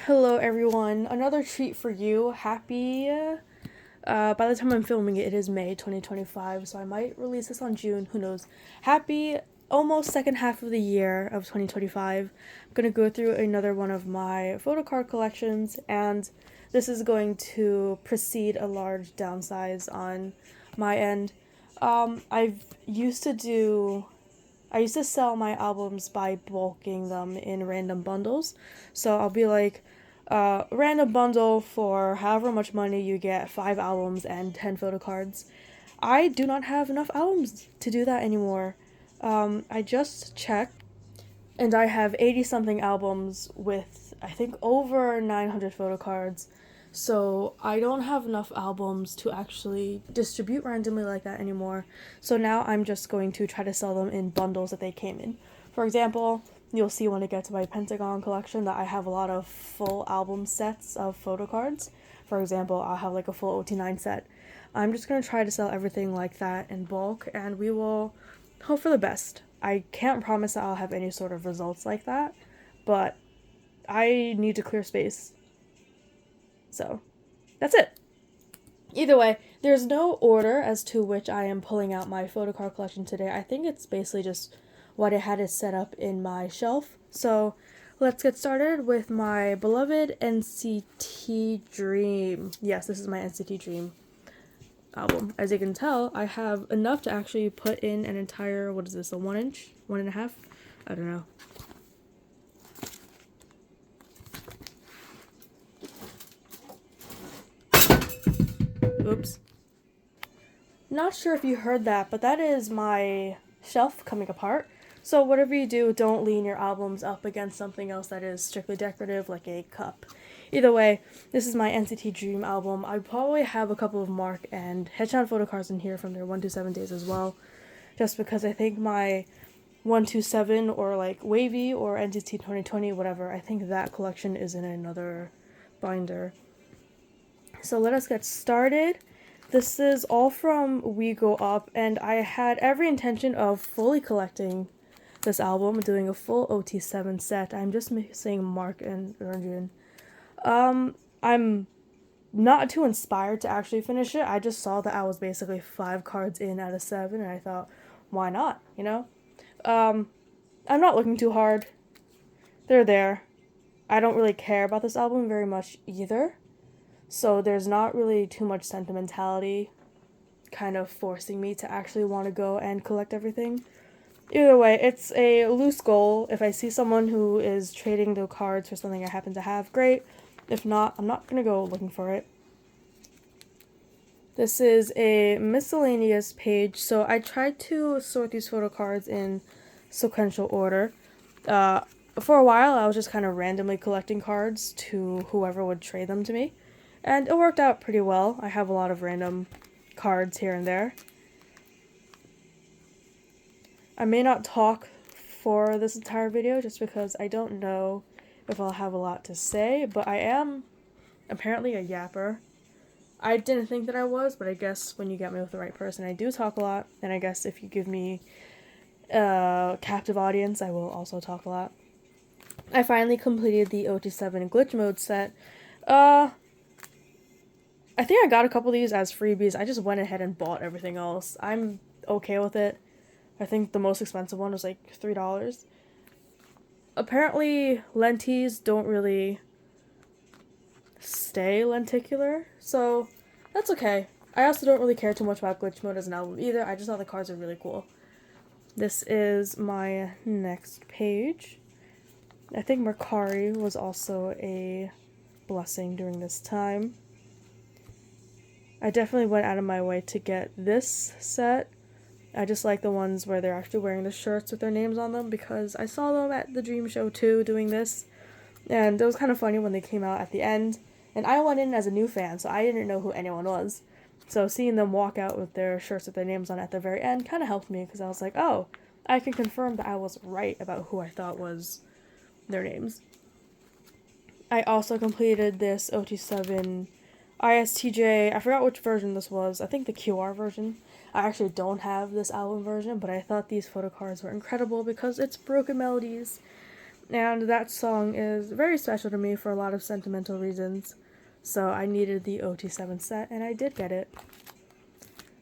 Hello everyone, another treat for you. By the time I'm filming it, it is May 2025, so I might release this on June, who knows. Happy almost second half of the year of 2025. I'm gonna go through another one of my photocard collections, and this is going to precede a large downsize on my end. I've used to do I used to sell my albums by bulking them in random bundles. So I'll be like, random bundle for however much money you get 5 albums and 10 photo cards. I do not have enough albums to do that anymore. I just checked and I have 80 something albums with, I think, over 900 photo cards. So I don't have enough albums to actually distribute randomly like that anymore. So now I'm just going to try to sell them in bundles that they came in. For example, you'll see when I get to my Pentagon collection that I have a lot of full album sets of photo cards. For example, I'll have like a full OT9 set. I'm just going to try to sell everything like that in bulk, and we will hope for the best. I can't promise that I'll have any sort of results like that, but I need to clear space. So, that's it. Either way, there's no order as to which I am pulling out my photocard collection today. I think it's basically just what I had it set up in my shelf. So, let's get started with my beloved NCT Dream. Yes, this is my NCT Dream album. As you can tell, I have enough to actually put in an entire, what is this, a 1 inch? 1.5? I don't know. Oops. Not sure if you heard that, but that is my shelf coming apart. So whatever you do, don't lean your albums up against something else that is strictly decorative, like a cup. Either way, this is my NCT Dream album. I probably have a couple of Mark and Headshot photo cards in here from their 127 days as well, just because I think my 127 or like Wavy or NCT 2020, whatever, I think that collection is in another binder. So let us get started. This is all from We Go Up, and I had every intention of fully collecting this album, doing a full OT7 set. I'm just missing Mark and Eunjun. I'm not too inspired to actually finish it. I just saw that I was basically 5 cards in out of 7, and I thought, why not, you know? I'm not looking too hard. They're there. I don't really care about this album very much either. So there's not really too much sentimentality kind of forcing me to actually want to go and collect everything. Either way, it's a loose goal. If I see someone who is trading the cards for something I happen to have, great. If not, I'm not going to go looking for it. This is a miscellaneous page, so I tried to sort these photo cards in sequential order. For a while, I was just kind of randomly collecting cards to whoever would trade them to me. And it worked out pretty well. I have a lot of random cards here and there. I may not talk for this entire video just because I don't know if I'll have a lot to say, but I am apparently a yapper. I didn't think that I was, but I guess when you get me with the right person, I do talk a lot, and I guess if you give me a captive audience, I will also talk a lot. I finally completed the OT7 glitch mode set. I think I got a couple of these as freebies. I just went ahead and bought everything else. I'm okay with it. I think the most expensive one was like $3. Apparently, lenties don't really stay lenticular, so that's okay. I also don't really care too much about glitch mode as an album either. I just thought the cards are really cool. This is my next page. I think Mercari was also a blessing during this time. I definitely went out of my way to get this set. I just like the ones where they're actually wearing the shirts with their names on them because I saw them at the Dream Show too doing this. And it was kind of funny when they came out at the end. And I went in as a new fan, so I didn't know who anyone was. So seeing them walk out with their shirts with their names on at the very end kind of helped me because I was like, oh, I can confirm that I was right about who I thought was their names. I also completed this OT7 ISTJ. I forgot which version this was. I think the QR version. I actually don't have this album version, but I thought these photo cards were incredible because it's Broken Melodies. And that song is very special to me for a lot of sentimental reasons. So I needed the OT7 set, and I did get it.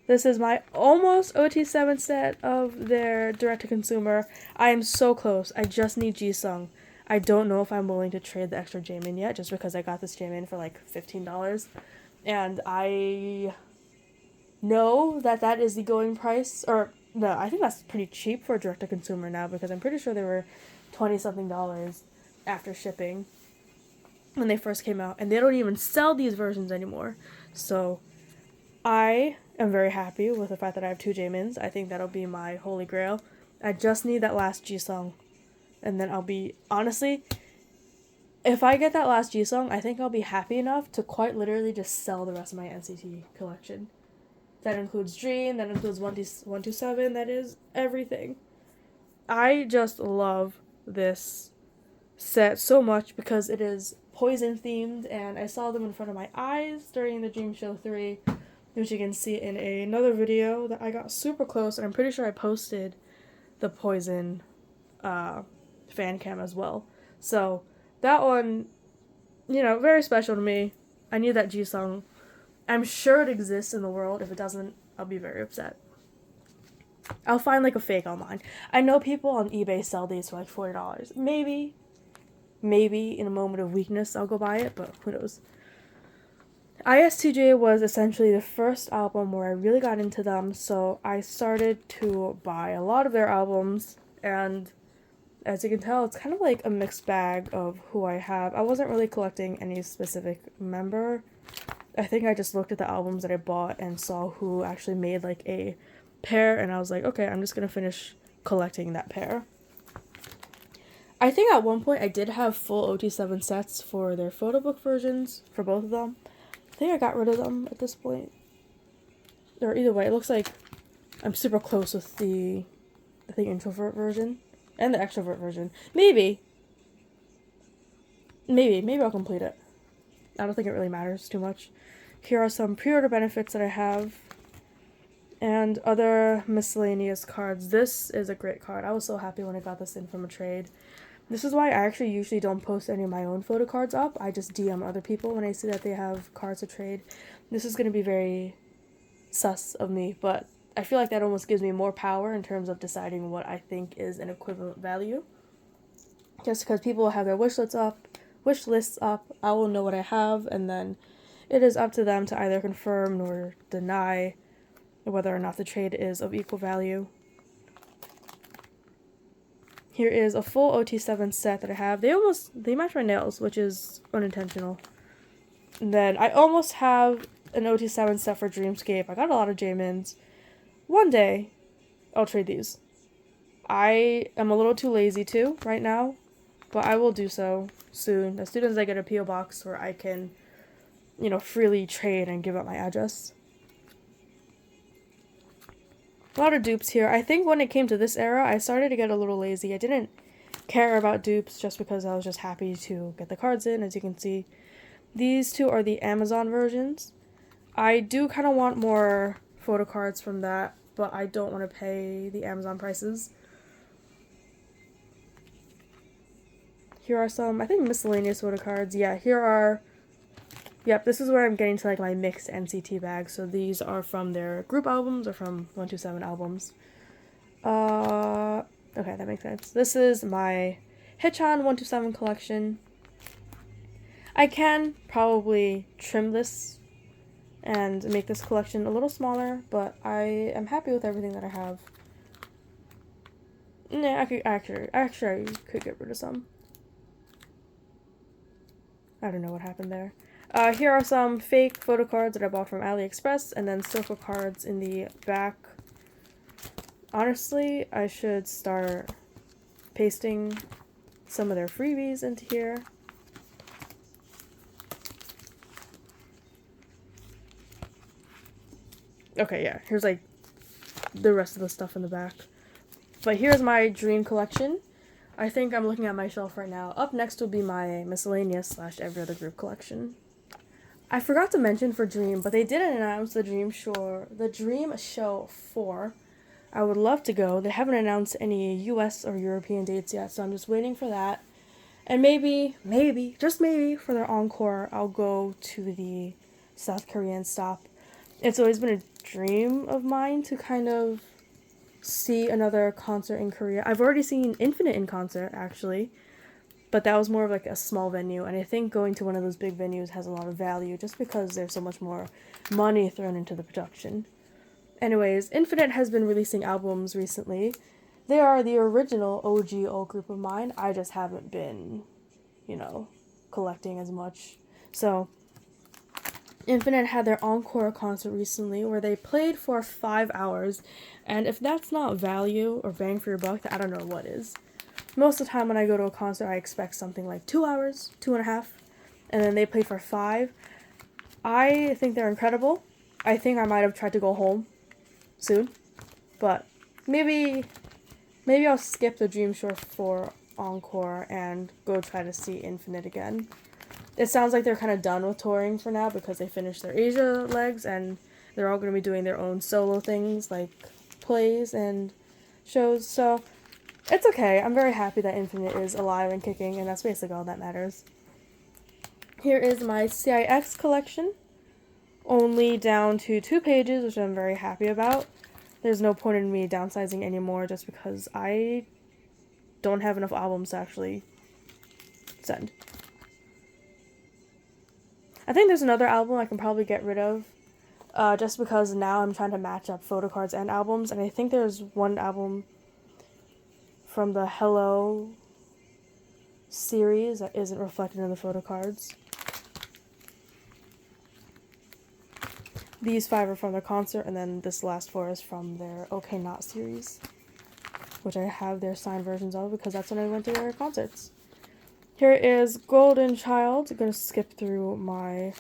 This is my almost OT7 set of their direct-to-consumer. I am so close. I just need Jisung. I don't know if I'm willing to trade the extra Jaemin yet, just because I got this Jaemin for like $15. And I know that that is the going price. Or, no, I think that's pretty cheap for a direct-to-consumer now, because I'm pretty sure they were $20-something after shipping when they first came out. And they don't even sell these versions anymore. So I am very happy with the fact that I have 2 Jaemins. I think that'll be my holy grail. I just need that last G-song. And then I'll be, honestly, if I get that last G-song, I think I'll be happy enough to quite literally just sell the rest of my NCT collection. That includes Dream, that includes 127, that is everything. I just love this set so much because it is Poison themed, and I saw them in front of my eyes during the Dream Show 3, which you can see in another video that I got super close, and I'm pretty sure I posted the Poison fan cam as well. So that one, very special to me. I need that G-song. I'm sure it exists in the world. If it doesn't, I'll be very upset. I'll find like a fake online. I know people on eBay sell these for like $40. Maybe in a moment of weakness I'll go buy it, but who knows. IS2J was essentially the first album where I really got into them, so I started to buy a lot of their albums, and as you can tell, it's kind of like a mixed bag of who I have. I wasn't really collecting any specific member. I think I just looked at the albums that I bought and saw who actually made like a pair, and I was like, okay, I'm just gonna finish collecting that pair. I think at one point I did have full OT7 sets for their photo book versions for both of them. I think I got rid of them at this point. Or either way, it looks like I'm super close with the, I think, introvert version and the extrovert version. Maybe I'll complete it. I don't think it really matters too much. Here are some pre-order benefits that I have and other miscellaneous cards. This is a great card. I was so happy when I got this in from a trade. This is why I actually usually don't post any of my own photo cards up. I just DM other people when I see that they have cards to trade. This is going to be very sus of me, but I feel like that almost gives me more power in terms of deciding what I think is an equivalent value. Just because people have their wish lists up, I will know what I have, and then it is up to them to either confirm or deny whether or not the trade is of equal value. Here is a full OT7 set that I have. They match my nails, which is unintentional. And then I almost have an OT7 set for Dreamscape. I got a lot of Jaemins. One day, I'll trade these. I am a little too lazy to right now, but I will do so soon, as soon as I get a P.O. box where I can, freely trade and give up my address. A lot of dupes here. I think when it came to this era, I started to get a little lazy. I didn't care about dupes just because I was just happy to get the cards in, as you can see. These two are the Amazon versions. I do kind of want more photo cards from that, but I don't want to pay the Amazon prices. Here are some, I think, miscellaneous photo cards. Yeah, here are... Yep, this is where I'm getting to like my mixed NCT bag. So these are from their group albums or from 127 albums. Okay, that makes sense. This is my Hitchan 127 collection. I can probably trim this and make this collection a little smaller, but I am happy with everything that I have. Nah, I could get rid of some. I don't know what happened there. Here are some fake photo cards that I bought from AliExpress, and then circle cards in the back. Honestly, I should start pasting some of their freebies into here. Okay, yeah, here's like the rest of the stuff in the back. But here's my Dream collection. I think I'm looking at my shelf right now. Up next will be my miscellaneous / every other group collection. I forgot to mention for Dream, but they didn't announce the Dream Show 4. I would love to go. They haven't announced any US or European dates yet, so I'm just waiting for that. And maybe, just maybe, for their encore, I'll go to the South Korean stop. It's always been a dream of mine to kind of see another concert in Korea. I've already seen Infinite in concert, actually, but that was more of like a small venue, and I think going to one of those big venues has a lot of value just because there's so much more money thrown into the production. Anyways, Infinite has been releasing albums recently. They are the original OG old group of mine. I just haven't been, collecting as much. So, Infinite had their encore concert recently where they played for 5 hours, and if that's not value or bang for your buck, I don't know what is. Most of the time when I go to a concert, I expect something like 2 hours, 2.5, and then they played for 5. I think they're incredible. I think I might have tried to go home soon, but maybe I'll skip the Dream Shore for encore and go try to see Infinite again. It sounds like they're kind of done with touring for now because they finished their Asia legs and they're all going to be doing their own solo things like plays and shows. So it's okay. I'm very happy that Infinite is alive and kicking, and that's basically all that matters. Here is my CIX collection. Only down to 2 pages, which I'm very happy about. There's no point in me downsizing anymore just because I don't have enough albums to actually send. I think there's another album I can probably get rid of just because now I'm trying to match up photocards and albums, and I think there's one album from the Hello series that isn't reflected in the photocards. These 5 are from their concert, and then this last 4 is from their OK Not series, which I have their signed versions of because that's when I went to their concerts. Here is Golden Child. I'm going to skip through my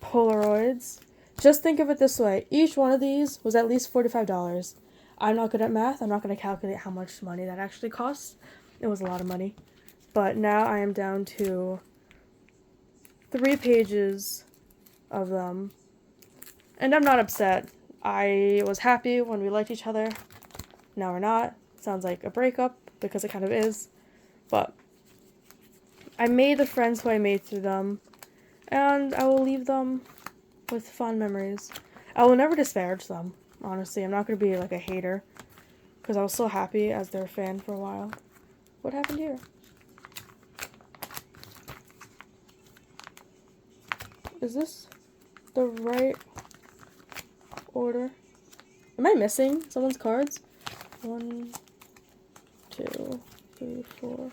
Polaroids. Just think of it this way. Each one of these was at least $45. I'm not good at math. I'm not going to calculate how much money that actually costs. It was a lot of money. But now I am down to 3 pages of them. And I'm not upset. I was happy when we liked each other. Now we're not. Sounds like a breakup, because it kind of is. But I made the friends who I made through them, and I will leave them with fond memories. I will never disparage them, honestly. I'm not going to be like a hater, because I was so happy as their fan for a while. What happened here? Is this the right order? Am I missing someone's cards? 1, 2, 3, 4.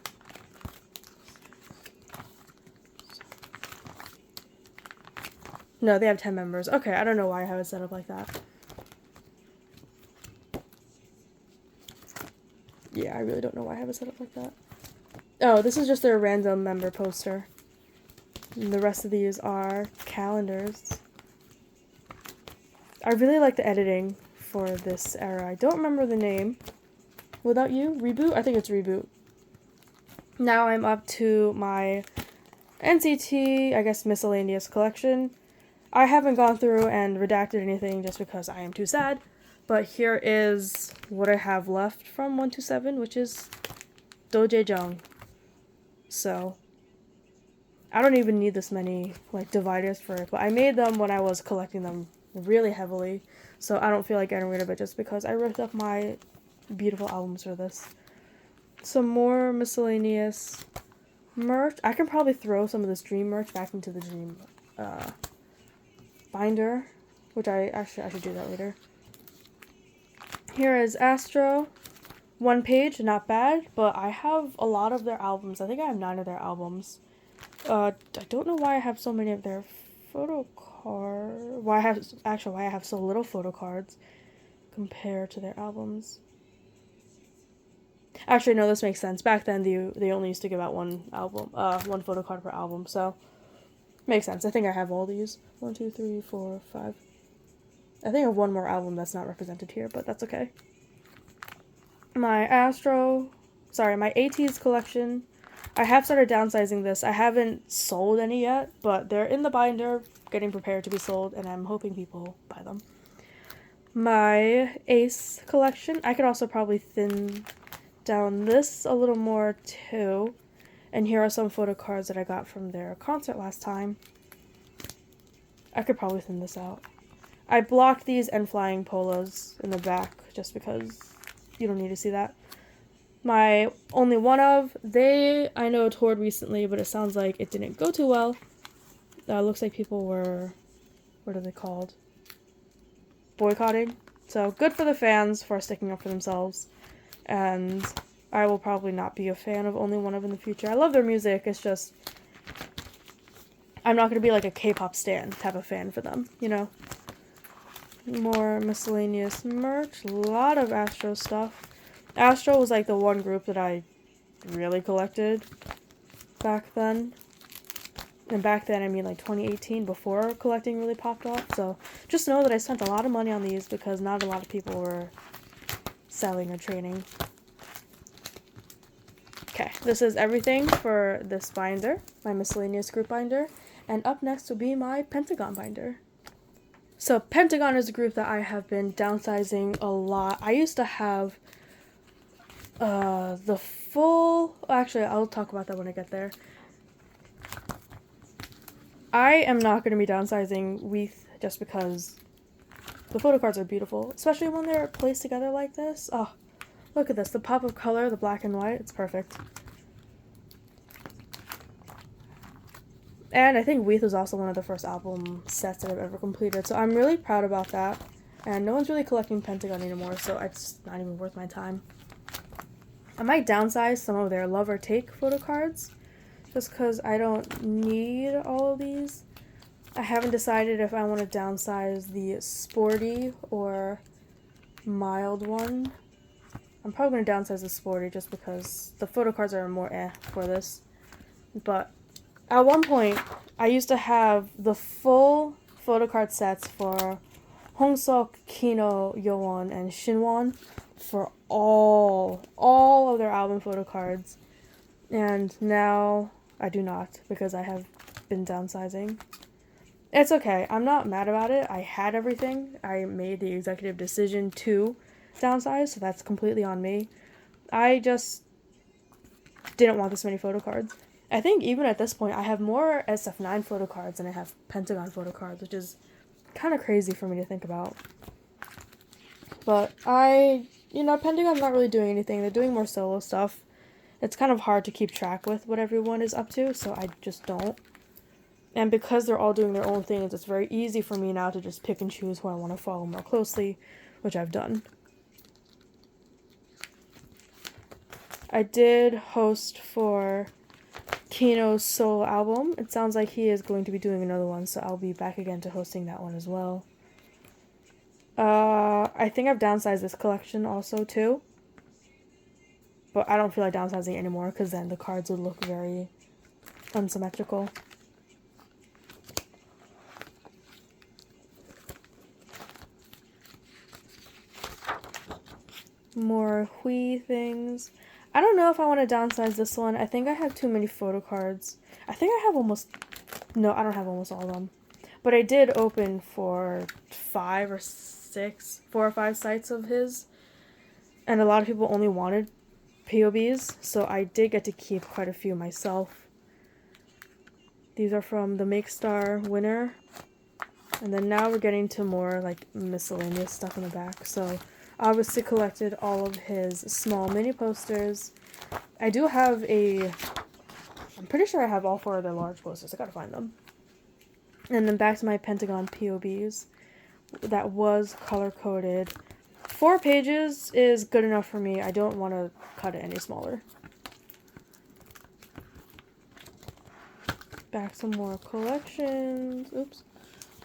No, they have 10 members. Okay, I don't know why I have it set up like that. Yeah, I really don't know why I have it set up like that. Oh, this is just their random member poster. And the rest of these are calendars. I really like the editing for this era. I don't remember the name. Without You? Reboot? I think it's Reboot. Now I'm up to my NCT, I guess, miscellaneous collection. I haven't gone through and redacted anything just because I am too sad. But here is what I have left from 127, which is Dojae-jung. So I don't even need this many dividers for it, but I made them when I was collecting them really heavily, so I don't feel like getting rid of it just because I ripped up my beautiful albums for this. Some more miscellaneous merch. I can probably throw some of this Dream merch back into the Dream binder, which I should do that later. Here is Astro. 1 page, not bad, but I have a lot of their albums. I think I have 9 of their albums. I don't know why I have so many of their why I have so little photo cards compared to their albums. Actually, no, this makes sense. Back then, they only used to give out one photo card per album, so makes sense. I think I have all these. 1, 2, 3, 4, 5. I think I have one more album that's not represented here, but that's okay. My ATEEZ collection. I have started downsizing this. I haven't sold any yet, but they're in the binder, getting prepared to be sold, and I'm hoping people buy them. My Ace collection. I could also probably thin down this a little more too. And here are some photo cards that I got from their concert last time. I could probably thin this out. I blocked these and flying polos in the back just because you don't need to see that. My only one of, I know toured recently, but it sounds like it didn't go too well. Looks like people were, what are they called? Boycotting. So good for the fans for sticking up for themselves. And I will probably not be a fan of Only One of in the future. I love their music, it's just, I'm not going to be like a K-pop stan type of fan for them, you know? More miscellaneous merch, a lot of Astro stuff. Astro was like the one group that I really collected back then. And back then, I mean like 2018, before collecting really popped off. So just know that I spent a lot of money on these because not a lot of people were selling or trading. Okay, this is everything for this binder, my miscellaneous group binder. And up next will be my Pentagon binder. So Pentagon is a group that I have been downsizing a lot. I used to have the full, actually I'll talk about that when I get there. I am not going to be downsizing Weath just because the photo cards are beautiful, especially when they're placed together like this. Oh, look at this, the pop of color, the black and white, it's perfect. And I think Weath was also one of the first album sets that I've ever completed, so I'm really proud about that. And no one's really collecting Pentagon anymore, so it's not even worth my time. I might downsize some of their Love or Take photo cards, just because I don't need all of these. I haven't decided if I want to downsize the sporty or mild one. I'm probably going to downsize the sporty just because the photo cards are more for this. But at one point, I used to have the full photo card sets for Hongsuk, Kino, Yowon, and Shinwon for all of their album photo cards. And now I do not because I have been downsizing. It's okay. I'm not mad about it. I had everything. I made the executive decision to downsize, so that's completely on me. I just didn't want this many photo cards. I think even at this point, I have more SF9 photo cards than I have Pentagon photo cards, which is kind of crazy for me to think about. But Pentagon's not really doing anything. They're doing more solo stuff. It's kind of hard to keep track with what everyone is up to, so I just don't. And because they're all doing their own things, it's very easy for me now to just pick and choose who I want to follow more closely, which I've done. I did host for Kino's solo album. It sounds like he is going to be doing another one, so I'll be back again to hosting that one as well. I think I've downsized this collection also too. But I don't feel like downsizing anymore because then the cards would look very unsymmetrical. More Hui things. I don't know if I want to downsize this one. I think I have too many photo cards. I think I have no, I don't have almost all of them. But I did open for 4 or 5 sites of his. And a lot of people only wanted POBs, so I did get to keep quite a few myself. These are from the MakeStar winner. And then now we're getting to more like miscellaneous stuff in the back. So obviously collected all of his small mini posters. I do have I'm pretty sure I have all 4 of their large posters. I gotta find them. And then back to my Pentagon POBs. That was color-coded. 4 pages is good enough for me. I don't want to cut it any smaller. Back some more collections. Oops.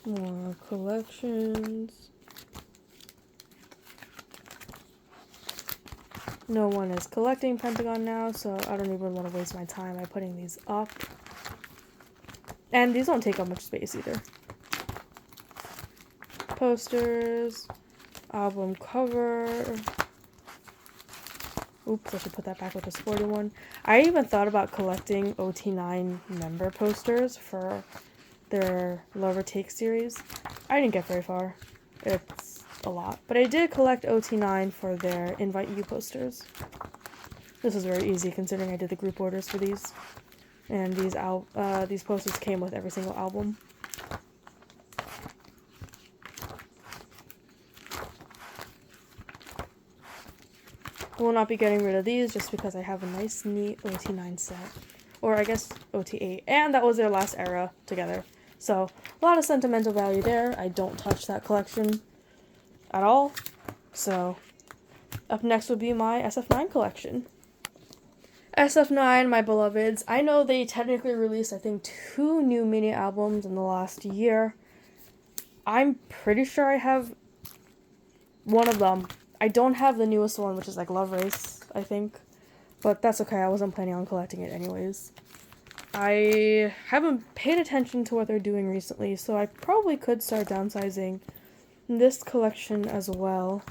More collections. No one is collecting Pentagon now, so I don't even want to waste my time by putting these up. And these don't take up much space either. Posters. Album cover. Oops, I should put that back with the sporty one. I even thought about collecting OT9 member posters for their Love or Take series. I didn't get very far. It's a lot. But I did collect OT9 for their Invite You posters. This is very easy considering I did the group orders for these. And these posters came with every single album. Will not be getting rid of these just because I have a nice, neat OT9 set. Or I guess OT8. And that was their last era together. So, a lot of sentimental value there. I don't touch that collection at all. So, up next would be my SF9 collection. SF9, my beloveds. I know they technically released, I think, 2 new mini albums in the last year. I'm pretty sure I have one of them. I don't have the newest one, which is like Love Race, I think. But that's okay, I wasn't planning on collecting it anyways. I haven't paid attention to what they're doing recently, so I probably could start downsizing this collection as well.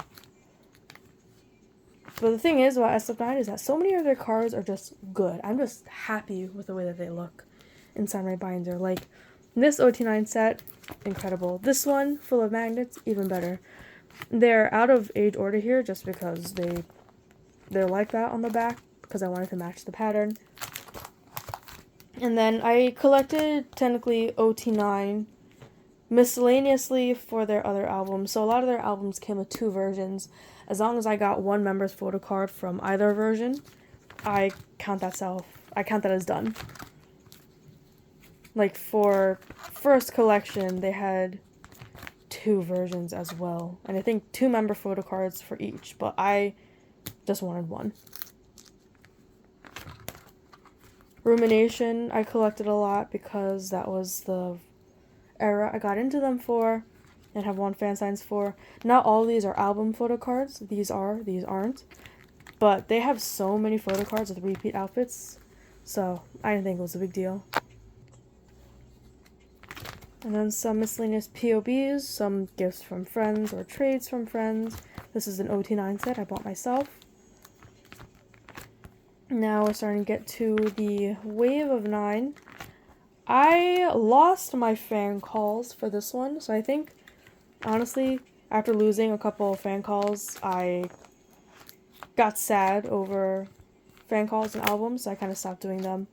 But the thing is about SF9 is that so many of their cards are just good. I'm just happy with the way that they look inside my binder. Like, this OT9 set, incredible. This one, full of magnets, even better. They're out of age order here just because they're like that on the back because I wanted to match the pattern. And then I collected technically OT9 miscellaneously for their other albums. So a lot of their albums came with 2 versions. As long as I got one member's photocard from either version, I count that as done. Like for first collection, they had 2 versions as well. And I think 2 member photocards for each, but I just wanted one. Rumination, I collected a lot because that was the era I got into them for and have won fan signs for. Not all of these are album photocards. These aren't. But they have so many photocards with repeat outfits, so I didn't think it was a big deal. And then some miscellaneous POBs, some gifts from friends or trades from friends. This is an OT9 set I bought myself. Now we're starting to get to the Wave of 9. I lost my fan calls for this one, so I think, honestly, after losing a couple of fan calls, I got sad over fan calls and albums, so I kind of stopped doing them.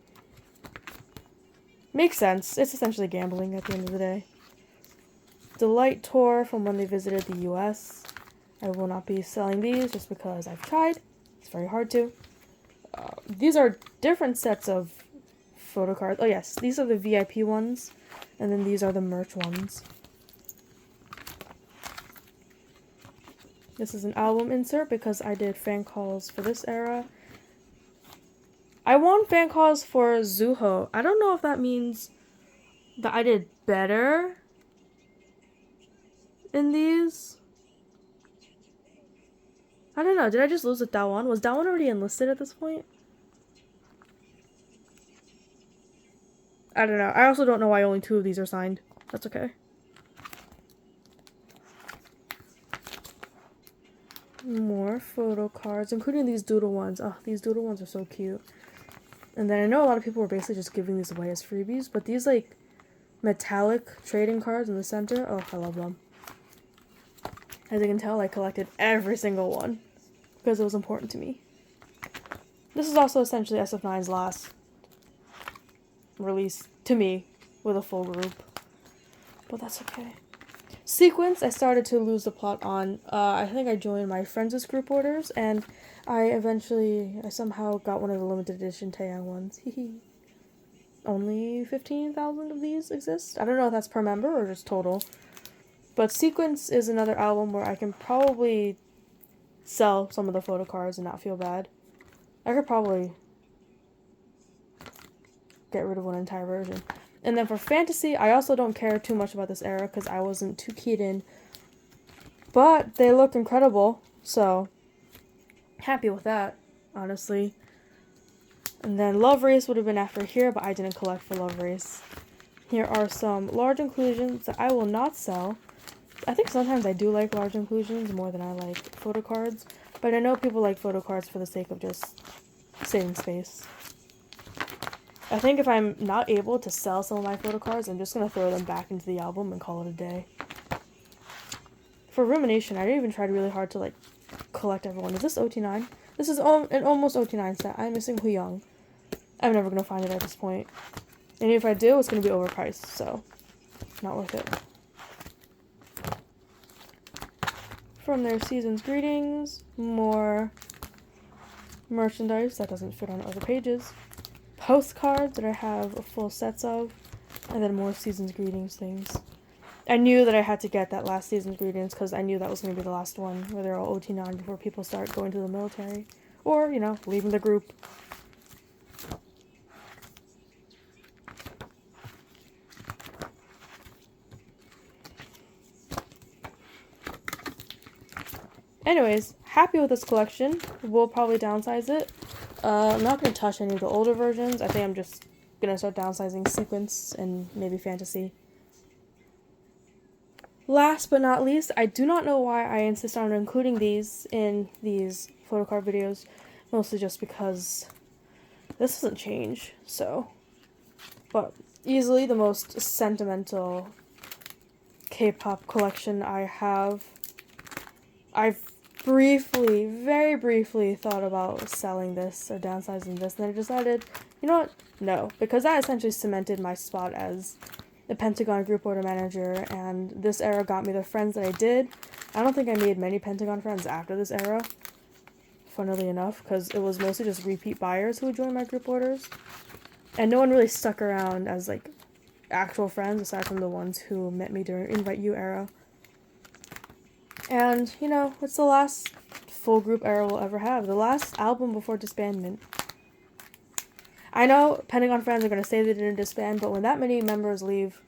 Makes sense. It's essentially gambling at the end of the day. Delight Tour from when they visited the US. I will not be selling these just because I've tried. It's very hard to. These are different sets of photo cards. Oh yes, these are the VIP ones, and then these are the merch ones. This is an album insert because I did fan calls for this era. I won fan calls for Zuho. I don't know if that means that I did better in these. I don't know. Did I just lose with Daewon? Was Daewon already enlisted at this point? I don't know. I also don't know why only 2 of these are signed. That's okay. More photo cards, including these doodle ones. Oh, these doodle ones are so cute. And then I know a lot of people were basically just giving these away as freebies, but these like metallic trading cards in the center, oh, I love them. As you can tell, I collected every single one because it was important to me. This is also essentially SF9's last release to me with a full group, but that's okay. Sequence, I started to lose the plot on. I think I joined my friends' group orders, and I somehow got one of the limited edition Taeyang ones. Only 15,000 of these exist. I don't know if that's per member or just total. But Sequence is another album where I can probably sell some of the photo cards and not feel bad. I could probably get rid of one entire version. And then for Fantasy, I also don't care too much about this era because I wasn't too keyed in. But they look incredible, so happy with that, honestly. And then Love Race would have been after here, but I didn't collect for Love Race. Here are some large inclusions that I will not sell. I think sometimes I do like large inclusions more than I like photo cards, but I know people like photo cards for the sake of just saving space. I think if I'm not able to sell some of my photo cards, I'm just going to throw them back into the album and call it a day. For Rumination, I didn't even try really hard to like collect everyone. Is this OT9? This is an almost OT9 set. I'm missing Young. I'm never going to find it at this point. And if I do, it's going to be overpriced, so not worth it. From their Season's Greetings, more merchandise that doesn't fit on other pages. Postcards that I have full sets of, and then more Season's Greetings things. I knew that I had to get that last Season's Greetings because I knew that was going to be the last one where they're all OT9 before people start going to the military. Or, you know, leaving the group. Anyways, happy with this collection. We'll probably downsize it. I'm not going to touch any of the older versions. I think I'm just going to start downsizing Sequence and maybe Fantasy. Last but not least, I do not know why I insist on including these in these photocard videos. Mostly just because this doesn't change, so. But easily the most sentimental K-pop collection I have. I've very briefly thought about selling this or downsizing this, and then I decided, you know what, no, because that essentially cemented my spot as the Pentagon group order manager, and this era got me the friends that I did. I don't think I made many Pentagon friends after this era, funnily enough, because it was mostly just repeat buyers who would join my group orders, and no one really stuck around as, like, actual friends, aside from the ones who met me during Invite You era. And, you know, it's the last full group era we'll ever have. The last album before disbandment. I know Pentagon fans are going to say they didn't disband, but when that many members leave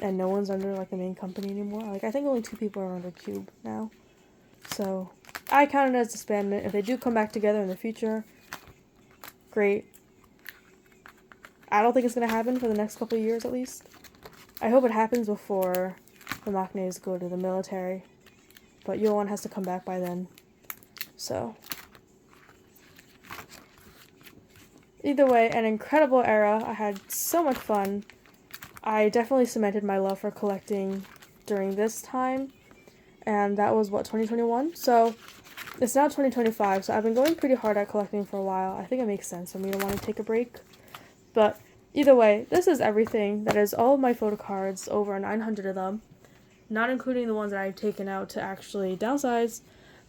and no one's under, like, the main company anymore, like, I think only 2 people are under Cube now. So, I count it as disbandment. If they do come back together in the future, great. I don't think it's going to happen for the next couple of years, at least. I hope it happens before the Machnes go to the military, but Yoan has to come back by then, so. Either way, an incredible era. I had so much fun. I definitely cemented my love for collecting during this time, and that was, what, 2021? So, it's now 2025, so I've been going pretty hard at collecting for a while. I think it makes sense for me to want to take a break, but either way, this is everything. That is all of my photo cards, over 900 of them, not including the ones that I've taken out to actually downsize,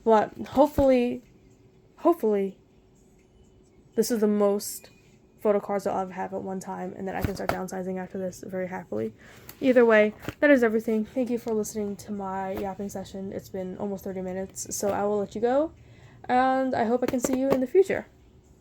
but hopefully, this is the most photo cards I'll ever have at one time, and then I can start downsizing after this very happily. Either way, that is everything. Thank you for listening to my yapping session. It's been almost 30 minutes, so I will let you go, and I hope I can see you in the future.